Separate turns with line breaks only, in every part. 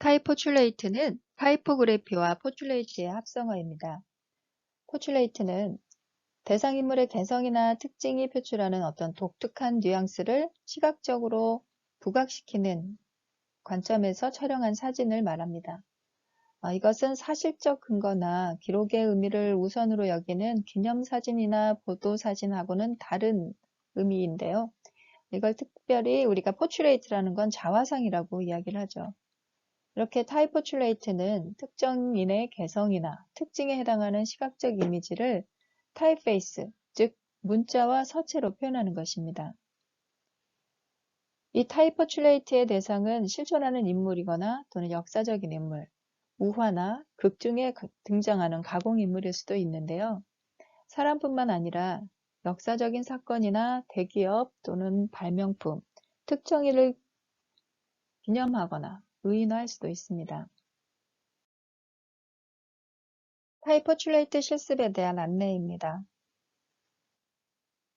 타이포출레이트는 타이포그래피와 포출레이트의 합성어입니다. 포출레이트는 대상 인물의 개성이나 특징이 표출하는 어떤 독특한 뉘앙스를 시각적으로 부각시키는 관점에서 촬영한 사진을 말합니다. 이것은 사실적 근거나 기록의 의미를 우선으로 여기는 기념사진이나 보도사진하고는 다른 의미인데요. 이걸 특별히 우리가 포출레이트라는 건 자화상이라고 이야기를 하죠. 이렇게 타이포출레이트는 특정인의 개성이나 특징에 해당하는 시각적 이미지를 타입페이스, 즉 문자와 서체로 표현하는 것입니다. 이 타이포출레이트의 대상은 실존하는 인물이거나 또는 역사적인 인물, 우화나 극 중에 등장하는 가공인물일 수도 있는데요. 사람뿐만 아니라 역사적인 사건이나 대기업 또는 발명품, 특정인을 기념하거나 의인화할 수도 있습니다. 타이포출레이트 실습에 대한 안내입니다.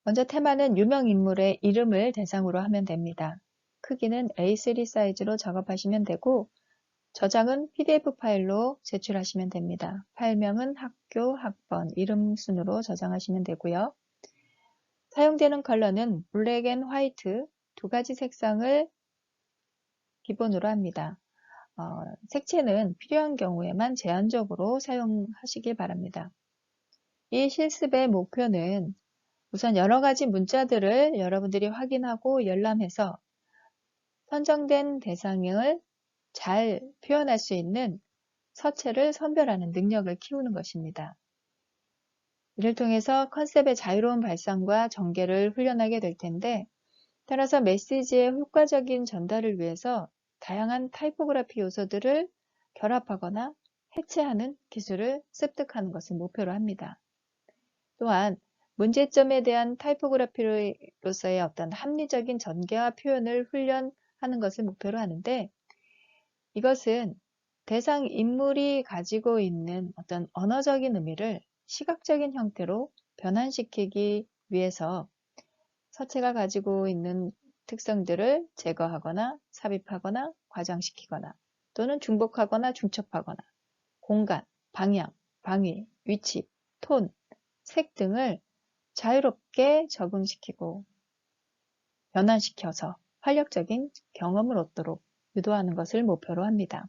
먼저 테마는 유명 인물의 이름을 대상으로 하면 됩니다. 크기는 A3 사이즈로 작업하시면 되고 저장은 PDF 파일로 제출하시면 됩니다. 파일명은 학교, 학번, 이름 순으로 저장하시면 되고요. 사용되는 컬러는 블랙 앤 화이트 두 가지 색상을 기본으로 합니다. 색채는 필요한 경우에만 제한적으로 사용하시길 바랍니다. 이 실습의 목표는 우선 여러 가지 문자들을 여러분들이 확인하고 열람해서 선정된 대상을 잘 표현할 수 있는 서체를 선별하는 능력을 키우는 것입니다. 이를 통해서 컨셉의 자유로운 발상과 전개를 훈련하게 될 텐데, 따라서 메시지의 효과적인 전달을 위해서 다양한 타이포그래피 요소들을 결합하거나 해체하는 기술을 습득하는 것을 목표로 합니다. 또한 문제점에 대한 타이포그래피로서의 어떤 합리적인 전개와 표현을 훈련하는 것을 목표로 하는데, 이것은 대상 인물이 가지고 있는 어떤 언어적인 의미를 시각적인 형태로 변환시키기 위해서 서체가 가지고 있는 특성들을 제거하거나 삽입하거나 과장시키거나 또는 중복하거나 중첩하거나 공간, 방향, 방위, 위치, 톤, 색 등을 자유롭게 적응시키고 변환시켜서 활력적인 경험을 얻도록 유도하는 것을 목표로 합니다.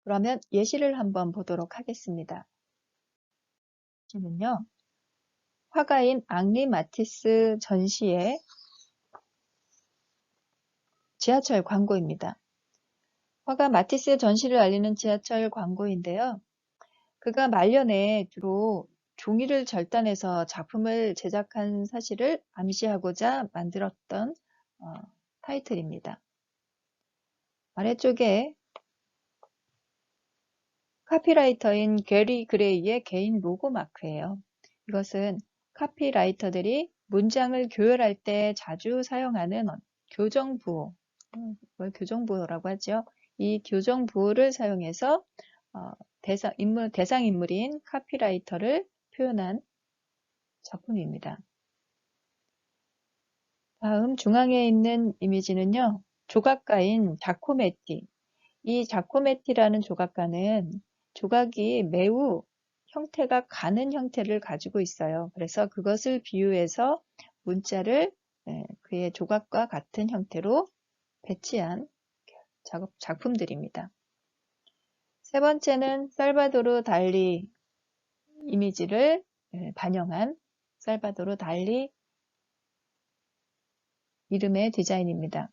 그러면 예시를 한번 보도록 하겠습니다. 예시는요, 화가인 앙리 마티스 전시의 지하철 광고입니다. 화가 마티스의 전시를 알리는 지하철 광고인데요. 그가 말년에 주로 종이를 절단해서 작품을 제작한 사실을 암시하고자 만들었던 타이틀입니다. 아래쪽에 카피라이터인 게리 그레이의 개인 로고 마크예요. 이것은 카피라이터들이 문장을 교열할 때 자주 사용하는 교정부호, 교정부호라고 하죠. 이 교정부호를 사용해서 대상 인물인 카피라이터를 표현한 작품입니다. 다음 중앙에 있는 이미지는요, 조각가인 자코메티. 이 자코메티라는 조각가는 조각이 매우 형태가 가는 형태를 가지고 있어요. 그래서 그것을 비유해서 문자를 그의 조각과 같은 형태로 배치한 작품들입니다. 세 번째는 살바도르 달리 이미지를 반영한 살바도르 달리 이름의 디자인입니다.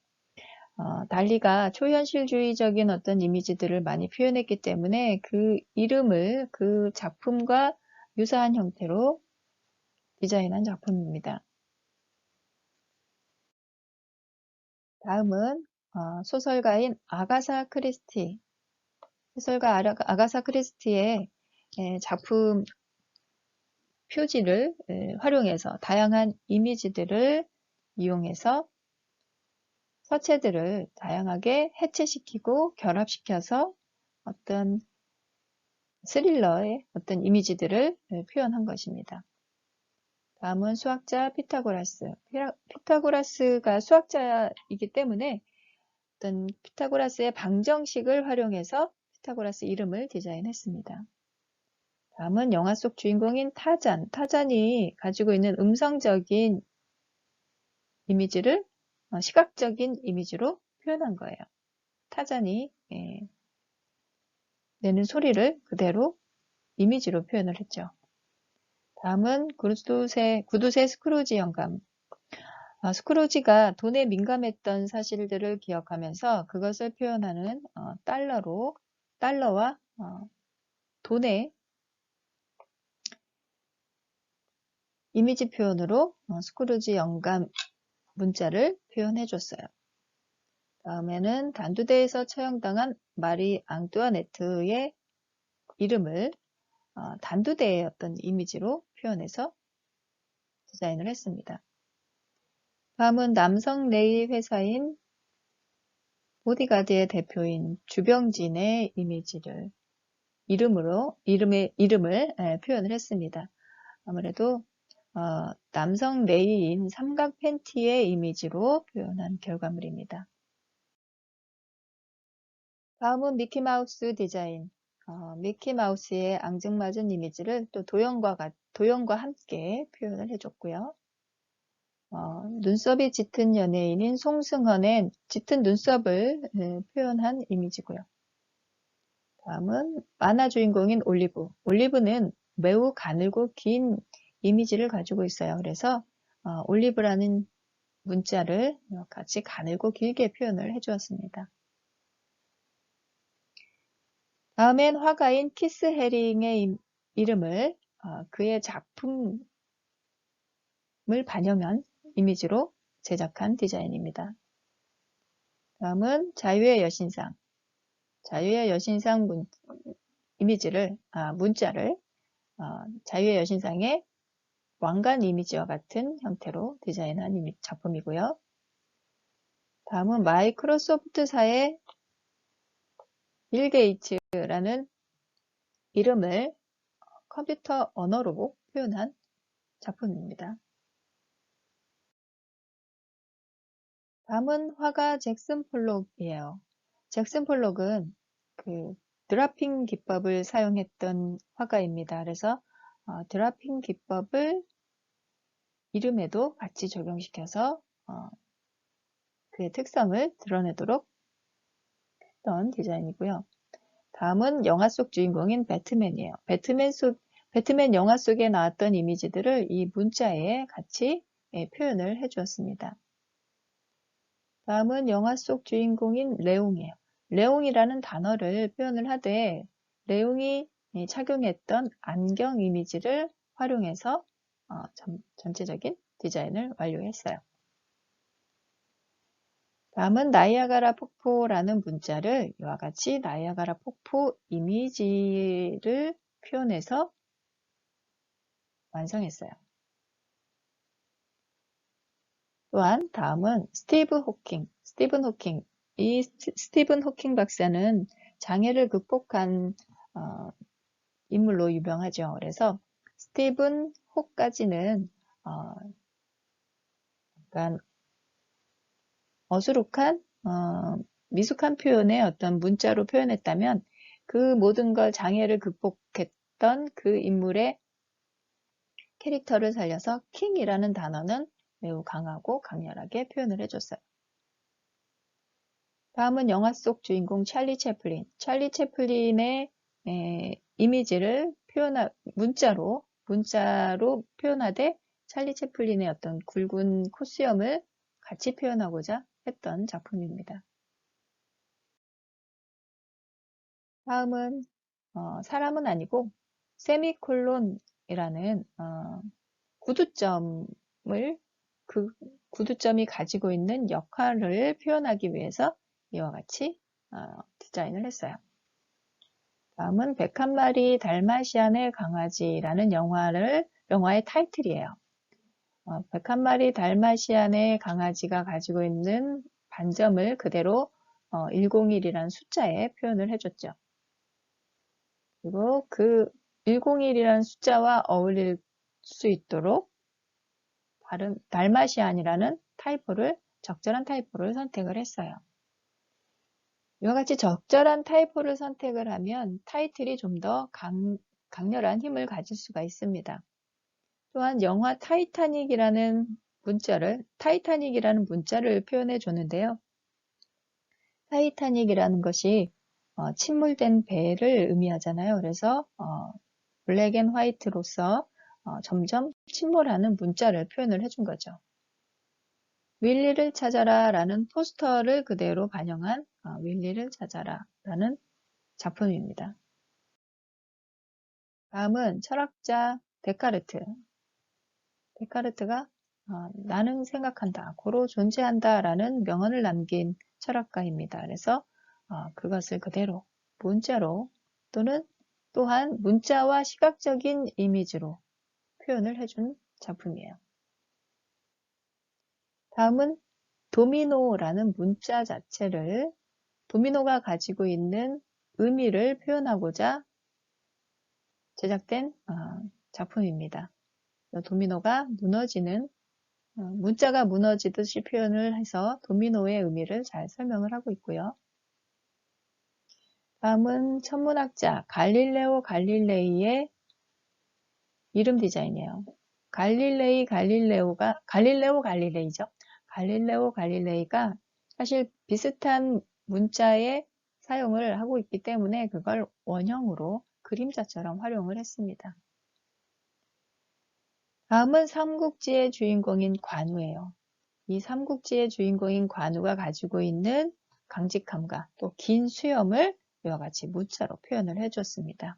달리가 초현실주의적인 어떤 이미지들을 많이 표현했기 때문에 그 이름을 그 작품과 유사한 형태로 디자인한 작품입니다. 다음은 소설가인 아가사 크리스티. 소설가 아가사 크리스티의 작품 표지를 활용해서 다양한 이미지들을 이용해서 서체들을 다양하게 해체시키고 결합시켜서 어떤 스릴러의 어떤 이미지들을 표현한 것입니다. 다음은 수학자 피타고라스. 피타고라스가 수학자이기 때문에 어떤 피타고라스의 방정식을 활용해서 피타고라스 이름을 디자인했습니다. 다음은 영화 속 주인공인 타잔. 타잔이 가지고 있는 음성적인 이미지를 시각적인 이미지로 표현한 거예요. 타잔이 내는 소리를 그대로 이미지로 표현을 했죠. 다음은 구두쇠 스크루지 영감. 스크루지가 돈에 민감했던 사실들을 기억하면서 그것을 표현하는 달러와 돈의 이미지 표현으로 스크루지 영감 문자를 표현해 줬어요. 다음에는 단두대에서 처형당한 마리 앙뚜아네트의 이름을 단두대의 어떤 이미지로 표현해서 디자인을 했습니다. 다음은 남성 네일 회사인 보디가드의 대표인 주병진의 이름을 표현을 했습니다. 아무래도 남성 레이인 삼각 팬티의 이미지로 표현한 결과물입니다. 다음은 미키마우스 디자인. 미키마우스의 앙증맞은 이미지를 또 도형과 함께 표현을 해줬고요. 눈썹이 짙은 연예인인 송승헌의 짙은 눈썹을 표현한 이미지고요. 다음은 만화 주인공인 올리브. 올리브는 매우 가늘고 긴 이미지를 가지고 있어요. 그래서 올리브라는 문자를 같이 가늘고 길게 표현을 해주었습니다. 다음엔 화가인 키스 헤링의 이름을 그의 작품을 반영한 이미지로 제작한 디자인입니다. 다음은 자유의 여신상. 자유의 여신상 문자를 자유의 여신상의 왕관 이미지와 같은 형태로 디자인한 작품이고요. 다음은 마이크로소프트사의 빌 게이츠라는 이름을 컴퓨터 언어로 표현한 작품입니다. 다음은 화가 잭슨 폴록이에요. 잭슨 폴록은 그 드라핑 기법을 사용했던 화가입니다. 그래서 드라핑 기법을 이름에도 같이 적용시켜서 그의 특성을 드러내도록 했던 디자인이고요. 다음은 영화 속 주인공인 배트맨이에요. 배트맨 영화 속에 나왔던 이미지들을 이 문자에 같이 표현을 해주었습니다. 다음은 영화 속 주인공인 레옹이에요. 레옹이라는 단어를 표현을 하되 레옹이 착용했던 안경 이미지를 활용해서 전체적인 디자인을 완료했어요. 다음은 나이아가라 폭포라는 문자를 이와 같이 나이아가라 폭포 이미지를 표현해서 완성했어요. 또한 다음은 스티븐 호킹. 이 스티븐 호킹 박사는 장애를 극복한 인물로 유명하죠. 그래서 스티븐 호까지는 약간 어수룩한 미숙한 표현의 어떤 문자로 표현했다면 그 모든 걸 장애를 극복했던 그 인물의 캐릭터를 살려서 킹이라는 단어는 매우 강하고 강렬하게 표현을 해줬어요. 다음은 영화 속 주인공 찰리 채플린. 찰리 채플린의 이미지를 문자로 표현하되 찰리 채플린의 어떤 굵은 코수염을 같이 표현하고자 했던 작품입니다. 다음은 사람은 아니고 세미콜론이라는 그 구두점이 가지고 있는 역할을 표현하기 위해서 이와 같이 디자인을 했어요. 다음은 101마리 달마시안의 강아지라는 영화의 타이틀이에요. 101마리 달마시안의 강아지가 가지고 있는 반점을 그대로 101이라는 숫자에 표현을 해줬죠. 그리고 그 101이라는 숫자와 어울릴 수 있도록 달마시안이라는 적절한 타이포를 선택을 했어요. 이와 같이 적절한 타이포를 선택을 하면 타이틀이 좀 더 강렬한 힘을 가질 수가 있습니다. 또한 영화 타이타닉이라는 문자를 표현해 줬는데요. 타이타닉이라는 것이 침몰된 배를 의미하잖아요. 그래서 블랙 앤 화이트로서 점점 침몰하는 문자를 표현을 해준 거죠. 윌리를 찾아라 라는 포스터를 그대로 반영한 윌리를 찾아라 라는 작품입니다. 다음은 철학자 데카르트. 데카르트가 나는 생각한다, 고로 존재한다 라는 명언을 남긴 철학가입니다. 그래서 그것을 그대로 문자로 또한 문자와 시각적인 이미지로 표현을 해준 작품이에요. 다음은 도미노라는 문자 자체를 도미노가 가지고 있는 의미를 표현하고자 제작된 작품입니다. 도미노가 문자가 무너지듯이 표현을 해서 도미노의 의미를 잘 설명을 하고 있고요. 다음은 천문학자 갈릴레오 갈릴레이의 이름 디자인이에요. 갈릴레오 갈릴레이가 사실 비슷한 문자의 사용을 하고 있기 때문에 그걸 원형으로 그림자처럼 활용을 했습니다. 다음은 삼국지의 주인공인 관우예요. 이 삼국지의 주인공인 관우가 가지고 있는 강직함과 또 긴 수염을 이와 같이 문자로 표현을 해줬습니다.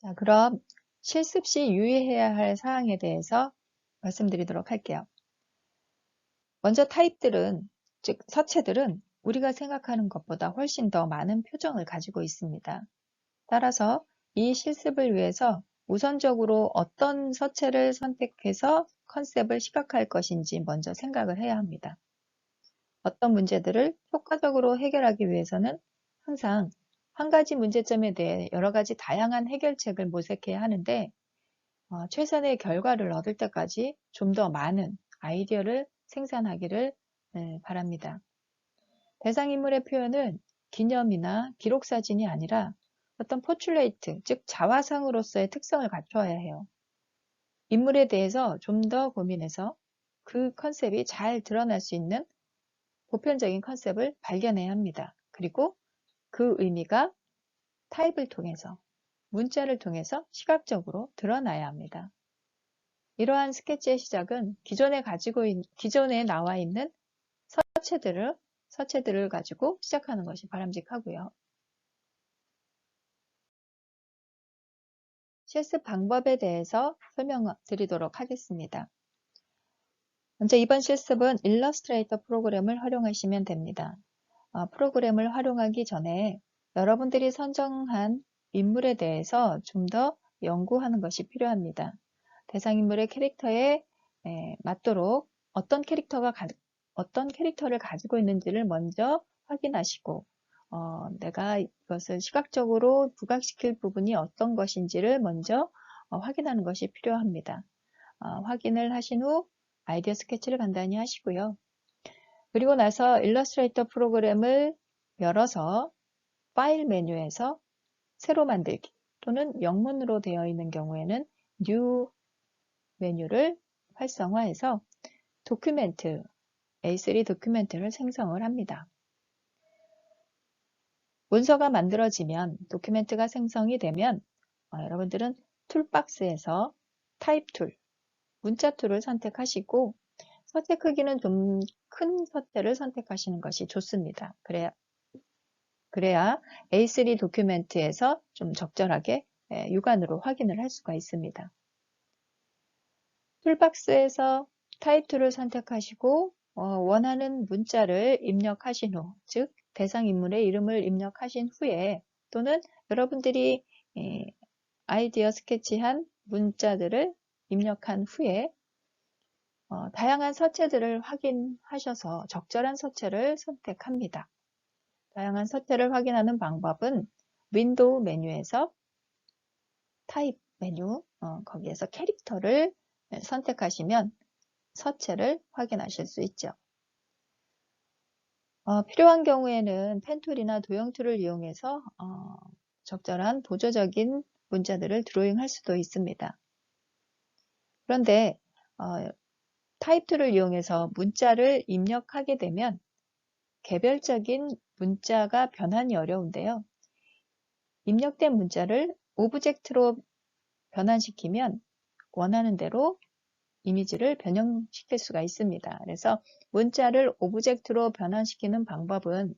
자, 그럼 실습 시 유의해야 할 사항에 대해서 말씀드리도록 할게요. 먼저 즉 서체들은 우리가 생각하는 것보다 훨씬 더 많은 표정을 가지고 있습니다. 따라서 이 실습을 위해서 우선적으로 어떤 서체를 선택해서 컨셉을 시각화할 것인지 먼저 생각을 해야 합니다. 어떤 문제들을 효과적으로 해결하기 위해서는 항상 한 가지 문제점에 대해 여러 가지 다양한 해결책을 모색해야 하는데 최선의 결과를 얻을 때까지 좀 더 많은 아이디어를 생산하기를 바랍니다. 대상인물의 표현은 기념이나 기록사진이 아니라 어떤 포출레이트, 즉 자화상으로서의 특성을 갖춰야 해요. 인물에 대해서 좀 더 고민해서 그 컨셉이 잘 드러날 수 있는 보편적인 컨셉을 발견해야 합니다. 그리고 그 의미가 타입을 통해서, 문자를 통해서 시각적으로 드러나야 합니다. 이러한 스케치의 시작은 기존에 나와 있는 서체들을 가지고 시작하는 것이 바람직하고요. 실습 방법에 대해서 설명드리도록 하겠습니다. 먼저 이번 실습은 일러스트레이터 프로그램을 활용하시면 됩니다. 프로그램을 활용하기 전에 여러분들이 선정한 인물에 대해서 좀 더 연구하는 것이 필요합니다. 대상인물의 캐릭터에 맞도록 어떤 캐릭터를 가지고 있는지를 먼저 확인하시고 내가 이것을 시각적으로 부각시킬 부분이 어떤 것인지를 먼저 확인하는 것이 필요합니다. 확인을 하신 후 아이디어 스케치를 간단히 하시고요. 그리고 나서 일러스트레이터 프로그램을 열어서 파일 메뉴에서 새로 만들기 또는 영문으로 되어 있는 경우에는 New 메뉴를 활성화해서 A3 도큐멘트를 생성을 합니다. 문서가 만들어지면 도큐멘트가 생성이 되면 여러분들은 툴박스에서 타입 툴, 문자 툴을 선택하시고 서체 크기는 좀 큰 서체를 선택하시는 것이 좋습니다. 그래야 A3 도큐멘트에서 좀 적절하게 육안으로 확인을 할 수가 있습니다. 툴박스에서 타입 툴을 선택하시고 원하는 문자를 입력하신 후, 즉 대상 인물의 이름을 입력하신 후에 또는 여러분들이 아이디어 스케치한 문자들을 입력한 후에 다양한 서체들을 확인하셔서 적절한 서체를 선택합니다. 다양한 서체를 확인하는 방법은 윈도우 메뉴에서 타입 메뉴, 거기에서 캐릭터를 선택하시면 서체를 확인하실 수 있죠. 필요한 경우에는 펜툴이나 도형툴을 이용해서 적절한 보조적인 문자들을 드로잉할 수도 있습니다. 그런데 타입 툴을 이용해서 문자를 입력하게 되면 개별적인 문자가 변환이 어려운데요. 입력된 문자를 오브젝트로 변환시키면 원하는 대로 이미지를 변형시킬 수가 있습니다. 그래서 문자를 오브젝트로 변환시키는 방법은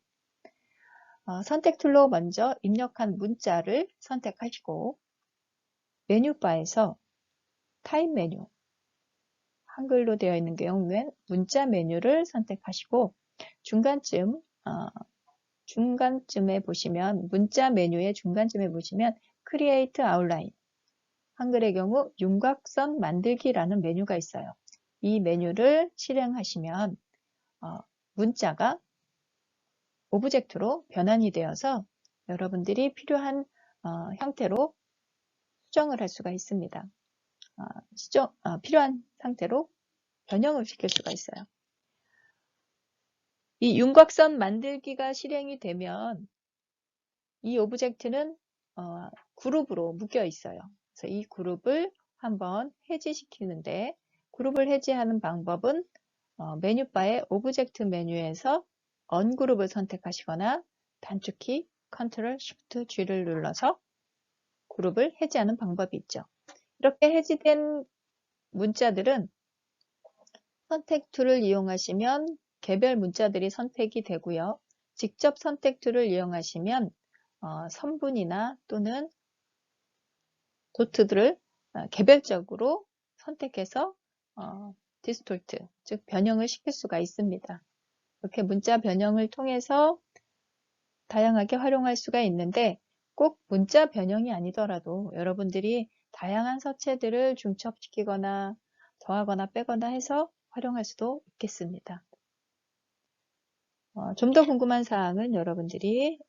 선택 툴로 먼저 입력한 문자를 선택하시고 메뉴바에서 타입 메뉴, 한글로 되어 있는 경우엔 문자 메뉴를 선택하시고 중간쯤에 보시면 문자 메뉴의 중간쯤에 보시면 Create Outline, 한글의 경우 윤곽선 만들기라는 메뉴가 있어요. 이 메뉴를 실행하시면 문자가 오브젝트로 변환이 되어서 여러분들이 필요한 형태로 수정을 할 수가 있습니다. 필요한 상태로 변형을 시킬 수가 있어요. 이 윤곽선 만들기가 실행이 되면 이 오브젝트는 그룹으로 묶여 있어요. 그래서 이 그룹을 한번 해지시키는데 그룹을 해지하는 방법은 메뉴바의 오브젝트 메뉴에서 언그룹을 선택하시거나 단축키 Ctrl Shift G를 눌러서 그룹을 해지하는 방법이 있죠. 이렇게 해지된 문자들은 선택 툴을 이용하시면 개별 문자들이 선택이 되고요. 직접 선택 툴을 이용하시면 선분이나 또는 도트들을 개별적으로 선택해서 디스톨트, 즉 변형을 시킬 수가 있습니다. 이렇게 문자 변형을 통해서 다양하게 활용할 수가 있는데 꼭 문자 변형이 아니더라도 여러분들이 다양한 서체들을 중첩시키거나 더하거나 빼거나 해서 활용할 수도 있겠습니다. 좀 더 궁금한 사항은 여러분들이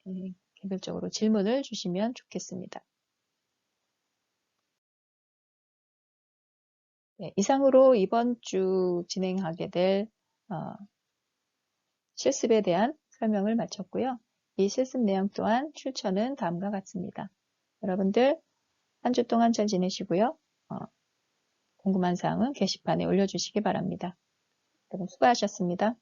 개별적으로 질문을 주시면 좋겠습니다. 네, 이상으로 이번 주 진행하게 될 실습에 대한 설명을 마쳤고요. 이 실습 내용 또한 출처는 다음과 같습니다. 여러분들 한 주 동안 잘 지내시고요. 궁금한 사항은 게시판에 올려주시기 바랍니다. 여러분 수고하셨습니다.